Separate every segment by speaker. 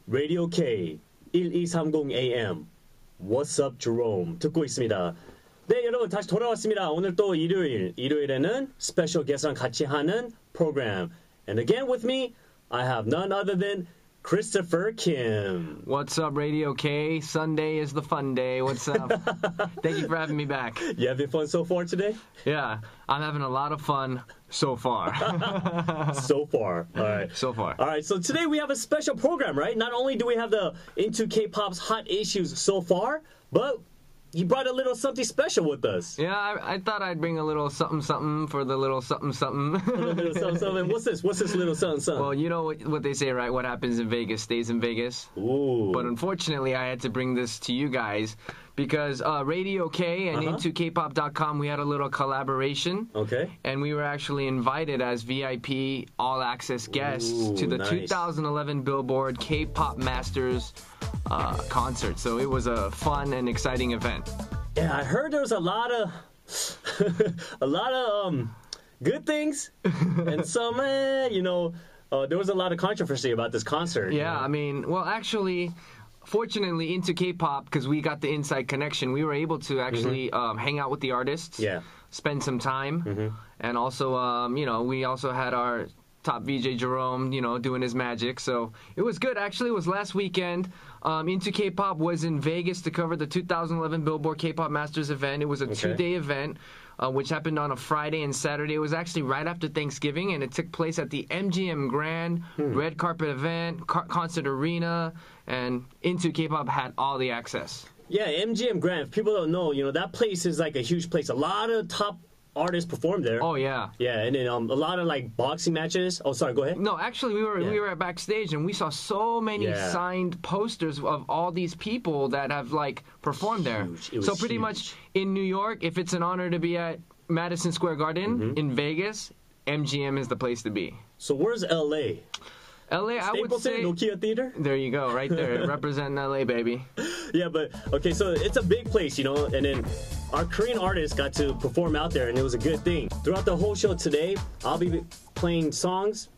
Speaker 1: Radio K 1230 AM What's up Jerome 듣고 있습니다. 네, 여러분 다시 돌아왔습니다. 오늘 또 일요일에는 스페셜 게스트랑 같이 하는 프로그램. And again with me, I have none other than Christopher Kim.
Speaker 2: What's up, Radio K? Sunday is the fun day. What's up? Thank you for having me back.
Speaker 1: You having fun so far today?
Speaker 2: Yeah, I'm having a lot of fun so far.
Speaker 1: So far. All right.
Speaker 2: So far.
Speaker 1: All right, so today we have a special program, right? Not only do we have the Into K-Pop's hot issues so far, but you brought a little something special with us.
Speaker 2: Yeah, I thought I'd bring a little something for the little something.
Speaker 1: A little something. What's this? What's this little something?
Speaker 2: Well, you know what they say, right? What happens in Vegas stays in Vegas.
Speaker 1: Ooh.
Speaker 2: But unfortunately, I had to bring this to you guys because Radio K and Into Kpop.com, we had a little collaboration.
Speaker 1: Okay.
Speaker 2: And we were actually invited as VIP all-access guests to the
Speaker 1: nice.
Speaker 2: 2011 Billboard Kpop Masters concert. So it was a fun and exciting event.
Speaker 1: Yeah, I heard there was a lot of good things and some there was a lot of controversy about this concert.
Speaker 2: Yeah, I mean, well, actually, fortunately, Into K-Pop, because we got the inside connection, we were able to actually hang out with the artists, spend some time, and also, we also had our top VJ Jerome, doing his magic. So it was good. Actually, it was last weekend. Into K-Pop was in Vegas to cover the 2011 Billboard K-Pop Masters event. It was a two-day event, which happened on a Friday and Saturday. It was actually right after Thanksgiving, and it took place at the MGM Grand red carpet event, concert arena, and Into K-Pop had all the access.
Speaker 1: Yeah, MGM Grand. If people don't know, that place is like a huge place. A lot of top artists performed there.
Speaker 2: Oh yeah.
Speaker 1: Yeah, and then a lot of like boxing matches. Oh, sorry, go ahead.
Speaker 2: No, actually, we were backstage and we saw so many signed posters of all these people that have like performed there. So pretty much in New York, if it's an honor to be at Madison Square Garden, in Vegas, MGM is the place to be.
Speaker 1: So where's LA?
Speaker 2: LA, I would say
Speaker 1: Nokia Theater.
Speaker 2: There you go, right there, representing LA, baby.
Speaker 1: Yeah, but okay, so it's a big place, and then our Korean artists got to perform out there, and it was a good thing. Throughout the whole show today, I'll be playing songs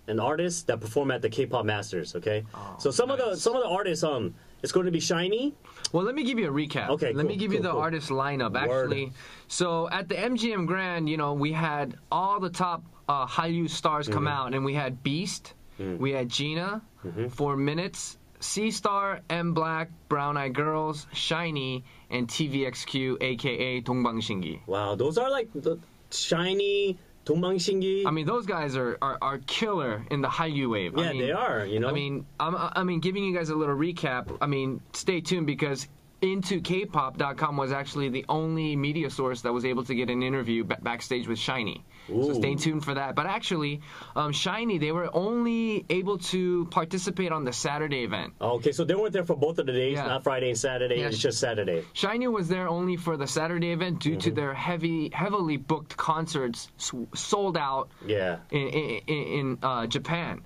Speaker 1: and artists that perform at the Kpop Masters. Okay, so some of the artists, it's going to be SHINee.
Speaker 2: Well, let me give you a recap.
Speaker 1: Okay,
Speaker 2: let me give you the artist lineup. Actually, so at the MGM Grand, we had all the top Hallyu stars come out, and we had Beast. We had G.na, 4 Minutes, C-Star, M Black, Brown Eyed Girls, SHINee, and TVXQ, aka 동방신기.
Speaker 1: Wow, those are like the SHINee, 동방신기.
Speaker 2: I mean, those guys are killer in the Hallyu wave.
Speaker 1: Yeah, they are.
Speaker 2: I mean, giving you guys a little recap. I mean, stay tuned because Into Kpop.com was actually the only media source that was able to get an interview backstage with SHINee. So stay tuned for that. But actually, SHINee, they were only able to participate on the Saturday event.
Speaker 1: Okay, so they weren't there for both of the days, not Friday and Saturday, it's just Saturday.
Speaker 2: SHINee was there only for the Saturday event due to their heavily booked concerts sold out in Japan.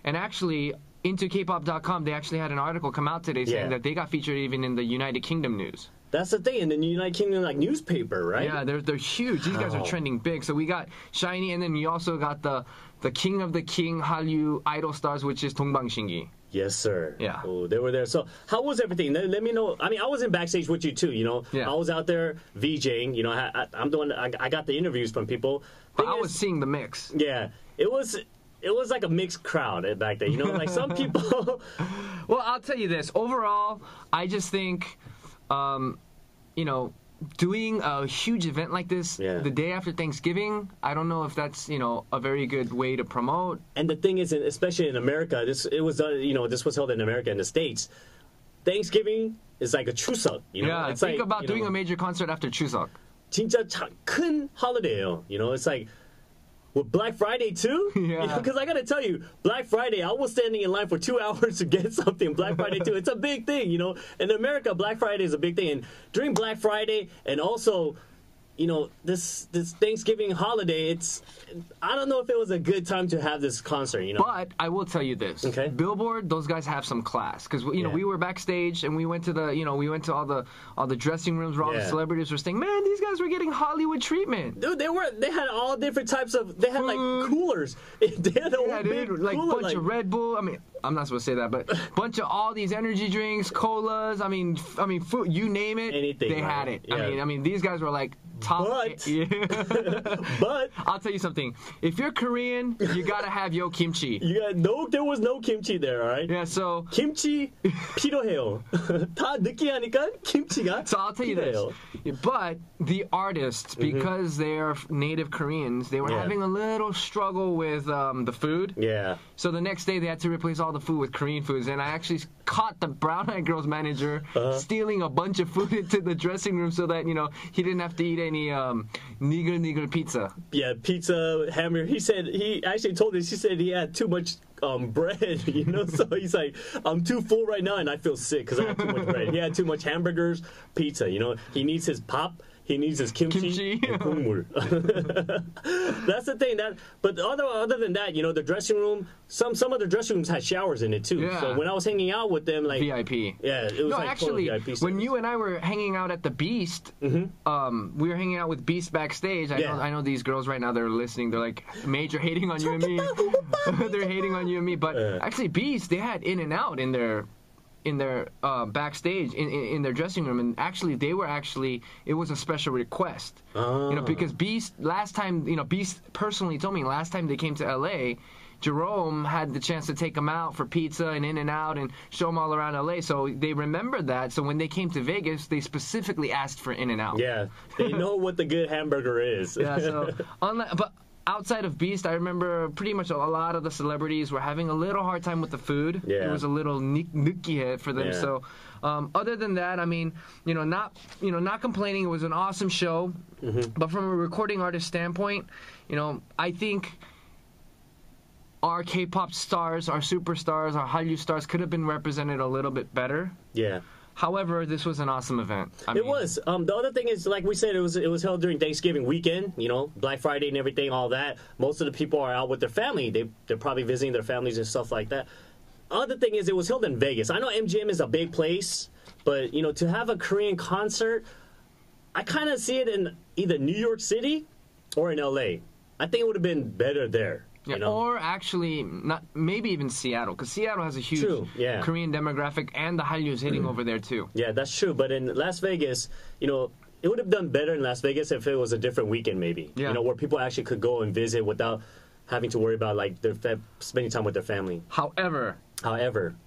Speaker 2: And actually, Into Kpop.com, they actually had an article come out today saying that they got featured even in the United Kingdom news.
Speaker 1: That's the thing, in the United Kingdom, like newspaper, right?
Speaker 2: Yeah, they're huge. These guys are trending big. So we got SHINee, and then you also got the king of the king Hallyu idol stars, which is 동방신기.
Speaker 1: Yes, sir.
Speaker 2: Yeah.
Speaker 1: Oh, they were there. So how was everything? Let me know. I mean, I was in backstage with you too. I was out there VJing. I'm the one. I got the interviews from people.
Speaker 2: But I was seeing the mix.
Speaker 1: Yeah, it was like a mixed crowd back then. Like some people.
Speaker 2: Well, I'll tell you this. Overall, I just think, doing a huge event like this the day after Thanksgiving, I don't know if that's, a very good way to promote.
Speaker 1: And the thing is, especially in America, this was held in America, in the States. Thanksgiving is like a chuseok,
Speaker 2: Yeah,
Speaker 1: it's
Speaker 2: think
Speaker 1: like,
Speaker 2: about doing a major concert after chuseok.
Speaker 1: 진짜 큰 holiday예요. It's like with Black Friday too?
Speaker 2: Yeah.
Speaker 1: Because I gotta tell you, Black Friday, I was standing in line for 2 hours to get something. Black Friday too. It's a big thing, In America, Black Friday is a big thing. And during Black Friday, and also this Thanksgiving holiday, I don't know if it was a good time to have this concert,
Speaker 2: But I will tell you this.
Speaker 1: Okay.
Speaker 2: Billboard, those guys have some class. Because, we were backstage and we went to all the dressing rooms where all the celebrities were staying. Man, these guys were getting Hollywood treatment.
Speaker 1: Dude, they had all different types of, they had like coolers. They had a whole big
Speaker 2: like
Speaker 1: cooler,
Speaker 2: bunch of Red Bull. I mean, I'm not supposed to say that, but bunch of all these energy drinks, colas. I mean, food, you name it,
Speaker 1: anything,
Speaker 2: they had it.
Speaker 1: Yeah.
Speaker 2: I mean, these guys were like top.
Speaker 1: But
Speaker 2: I'll tell you something. If you're Korean, you gotta have yo kimchi.
Speaker 1: there was no kimchi there, all right?
Speaker 2: Yeah, so
Speaker 1: 김치 필요해요. 다 느끼하니까 김치가.
Speaker 2: So I'll tell you
Speaker 1: 필요해요.
Speaker 2: this. But the artists, because they're native Koreans, they were having a little struggle with the food.
Speaker 1: Yeah.
Speaker 2: So the next day they had to replace all the food with Korean foods, and I actually caught the Brown Eyed Girls manager stealing a bunch of food into the dressing room so that he didn't have to eat any nigel pizza.
Speaker 1: Yeah, pizza, hamburger. He actually told us. He said he had too much bread, So he's like, I'm too full right now, and I feel sick because I have too much bread. He had too much hamburgers, pizza. He needs his pop. He needs his kimchi and 국물. That's the thing. But other than that, the dressing room. Some of the dressing rooms had showers in it too.
Speaker 2: Yeah.
Speaker 1: So when I was hanging out with them, like
Speaker 2: VIP.
Speaker 1: Yeah, it was
Speaker 2: no,
Speaker 1: like
Speaker 2: actually,
Speaker 1: VIP service.
Speaker 2: when you and I were hanging out at the Beast, we were hanging out with Beast backstage. I know these girls right now. They're listening. They're like major hating on you and me. They're hating on you and me. But actually, Beast, they had In-N-Out in their backstage in their dressing room, and actually it was a special request. Because Beast last time, Beast personally told me last time they came to LA, Jerome had the chance to take them out for pizza and In-N-Out and show them all around LA, so they remembered that. So when they came to Vegas, they specifically asked for In-N-Out.
Speaker 1: Yeah, they know what the good hamburger is.
Speaker 2: Yeah, so but outside of Beast, I remember pretty much a lot of the celebrities were having a little hard time with the food.
Speaker 1: Yeah.
Speaker 2: It was a little 느끼해 for them.
Speaker 1: Yeah.
Speaker 2: So, other than that, I mean, not complaining. It was an awesome show. But from a recording artist standpoint, I think our K-pop stars, our superstars, our Hallyu stars could have been represented a little bit better.
Speaker 1: Yeah.
Speaker 2: However, this was an awesome event.
Speaker 1: It was. The other thing is, like we said, it was held during Thanksgiving weekend. Black Friday and everything, all that. Most of the people are out with their family. They're probably visiting their families and stuff like that. Other thing is, it was held in Vegas. I know MGM is a big place, but to have a Korean concert, I kind of see it in either New York City or in LA. I think it would have been better there.
Speaker 2: Yeah, or actually, maybe even Seattle, because Seattle has a huge Korean demographic, and the Hallyu is hitting over there too. Yeah,
Speaker 1: that's true. But in Las Vegas, it would have done better in Las Vegas if it was a different weekend, maybe.
Speaker 2: Yeah.
Speaker 1: Where people actually could go and visit without having to worry about like spending time with their family.
Speaker 2: However,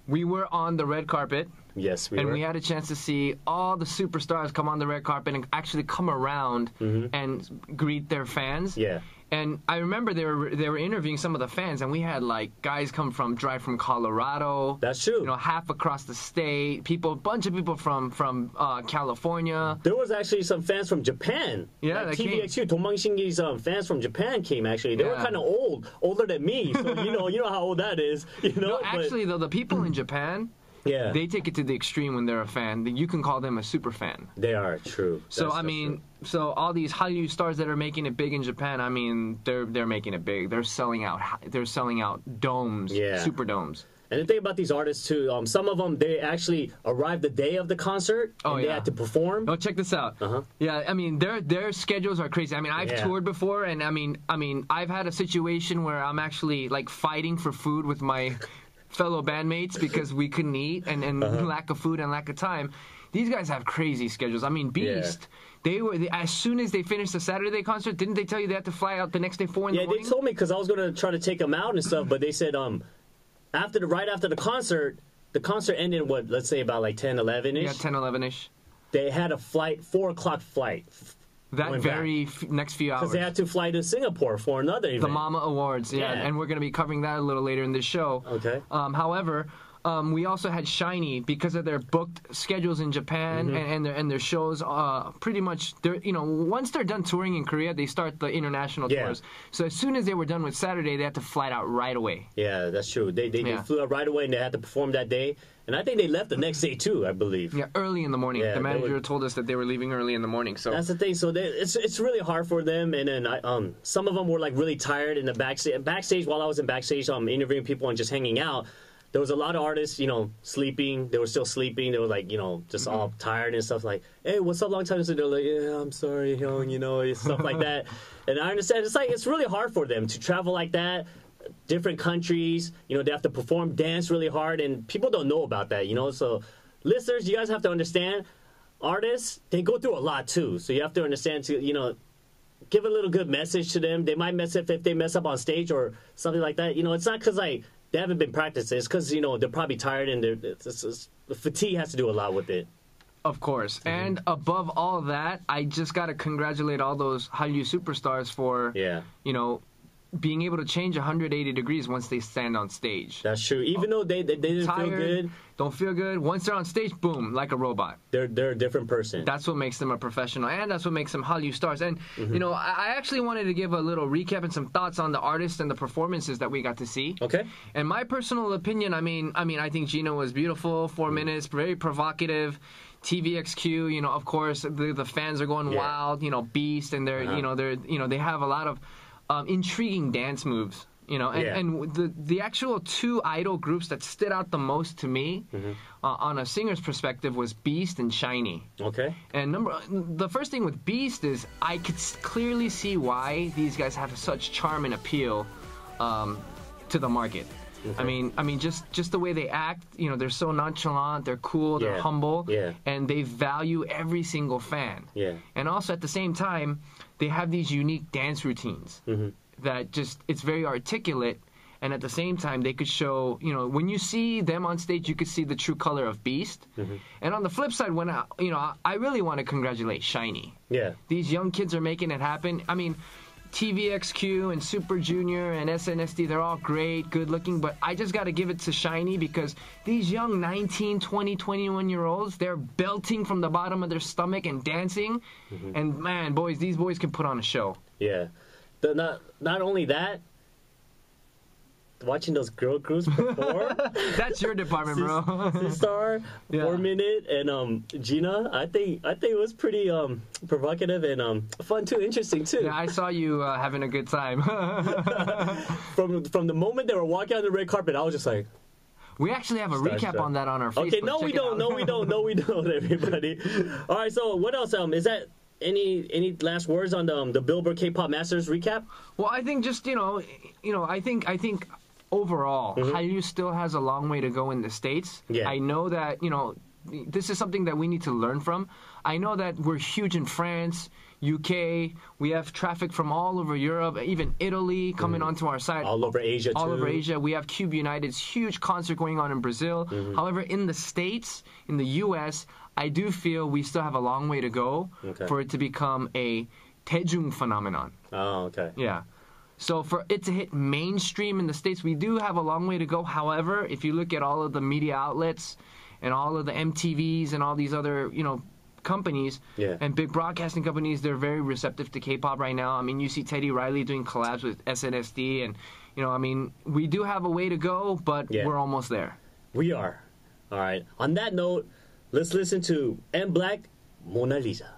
Speaker 2: we were on the red carpet.
Speaker 1: Yes, we were.
Speaker 2: And we had a chance to see all the superstars come on the red carpet and actually come around and greet their fans.
Speaker 1: Yeah.
Speaker 2: And I remember they were interviewing some of the fans, and we had like guys drive from Colorado.
Speaker 1: That's true.
Speaker 2: Half across the state. A bunch of people from California.
Speaker 1: There was actually some fans from Japan.
Speaker 2: Yeah,
Speaker 1: like
Speaker 2: they
Speaker 1: TVXU, Tomangshingi's fans from Japan came actually. They were kind of older than me. So you know how old that is.
Speaker 2: No, actually though, the people in Japan.
Speaker 1: Yeah.
Speaker 2: They take it to the extreme when they're a fan. You can call them a super fan.
Speaker 1: They are, true.
Speaker 2: So so all these Hallyu stars that are making it big in Japan, I mean, they're making it big. They're selling out domes, super domes.
Speaker 1: And the thing about these artists too, some of them they actually arrived the day of the concert and they had to perform.
Speaker 2: Oh, check this out. Yeah, I mean their schedules are crazy. I mean, I've toured before, and I mean I've had a situation where I'm actually like fighting for food with my fellow bandmates because we couldn't eat and lack of food and lack of time. These guys have crazy schedules. I mean, Beast, as soon as they finished the Saturday concert, didn't they tell you they had to fly out the next day 4 in the morning?
Speaker 1: Yeah, they told me because I was going to try to take them out and stuff, but they said right after the concert ended, let's say about like 10, 11-ish?
Speaker 2: Yeah, 10, 11-ish.
Speaker 1: They had a 4 o'clock flight.
Speaker 2: That very next few hours.
Speaker 1: Because they had to fly to Singapore for another event.
Speaker 2: The Mama Awards, and we're going to be covering that a little later in this show.
Speaker 1: Okay.
Speaker 2: However, we also had SHINee because of their booked schedules in Japan and their shows. Pretty much, once they're done touring in Korea, they start the international tours. So as soon as they were done with Saturday, they had to fly out right away.
Speaker 1: Yeah, that's true. They flew out right away and they had to perform that day. And I think they left the next day too, I believe.
Speaker 2: Yeah, early in the morning. The manager told us that they were leaving early in the morning. So
Speaker 1: that's the thing. So it's really hard for them. And then some of them were like really tired in the backstage. While I was in backstage, interviewing people and just hanging out. There was a lot of artists, sleeping. They were still sleeping. They were like, just all tired and stuff. Like, hey, what's up, long time? So they're like, yeah, I'm sorry, Hyung, stuff like that. And I understand. It's really hard for them to travel like that. Different countries, they have to perform, dance really hard, and people don't know about that, So, listeners, you guys have to understand, artists, they go through a lot too. So you have to understand to, give a little good message to them. They might mess up if they mess up on stage or something like that. It's not because they haven't been practicing. It's because they're probably tired and the fatigue has to do a lot with it.
Speaker 2: Of course. And above all of that, I just got to congratulate all those Hallyu superstars for, being able to change 180 degrees once they stand on stage.
Speaker 1: That's true. Even though they didn't
Speaker 2: tired,
Speaker 1: feel good.
Speaker 2: Don't feel good. Once they're on stage, boom, like a robot.
Speaker 1: They're a different person.
Speaker 2: That's what makes them a professional, and that's what makes them Hallyu stars. And, I actually wanted to give a little recap and some thoughts on the artists and the performances that we got to see.
Speaker 1: Okay.
Speaker 2: And my personal opinion, I think G.na was beautiful, 4 minutes, very provocative. TVXQ, of course, the fans are going wild, Beast, and they have a lot of intriguing dance moves, and the actual two idol groups that stood out the most to me on a singer's perspective was Beast and SHINee.
Speaker 1: Okay.
Speaker 2: And the first thing with Beast is I could clearly see why these guys have such charm and appeal to the market. Okay. I mean, just the way they act, they're so nonchalant, they're cool, they're humble, and they value every single fan. Yeah. And also at the same time, they have these unique dance routines that it's very articulate, and at the same time, they could show, when you see them on stage, you could see the true color of Beast. And on the flip side, when I really want to congratulate SHINee. Yeah. These young kids are making it happen. TVXQ and Super Junior and SNSD, they're all great, good looking, but I just got to give it to SHINee because these young 19, 20, 21-year-olds, they're belting from the bottom of their stomach and dancing. And man, these boys can put on a show.
Speaker 1: Yeah. Not only that, watching those girl groups perform.
Speaker 2: That's your department, bro.
Speaker 1: Sistar, 4 Minute, and G.na. I think it was pretty provocative and fun too, interesting too.
Speaker 2: Yeah, I saw you having a good time.
Speaker 1: From the moment they were walking on the red carpet, I was just like.
Speaker 2: We actually have a recap on that on our Facebook.
Speaker 1: Okay, no, we don't, everybody. All right, so what else? Is that any last words on the Billboard Kpop Masters recap?
Speaker 2: Well, I think just I think. Overall, Hallyu still has a long way to go in the States. Yeah. I know that, this is something that we need to learn from. I know that we're huge in France, UK. We have traffic from all over Europe, even Italy coming onto our site.
Speaker 1: All over Asia,
Speaker 2: All over Asia. We have Cube United's huge concert going on in Brazil. However, in the States, in the US, I do feel we still have a long way to go for it to become a daejung phenomenon. Oh, okay. Yeah. So for it to hit mainstream in the States, we do have a long way to go. However, if you look at all of the media outlets and all of the MTVs and all these other, companies and big broadcasting companies, they're very receptive to K-pop right now. You see Teddy Riley doing collabs with SNSD and, we do have a way to go, but we're almost there.
Speaker 1: We are. All right. On that note, let's listen to M Black, Mona Lisa.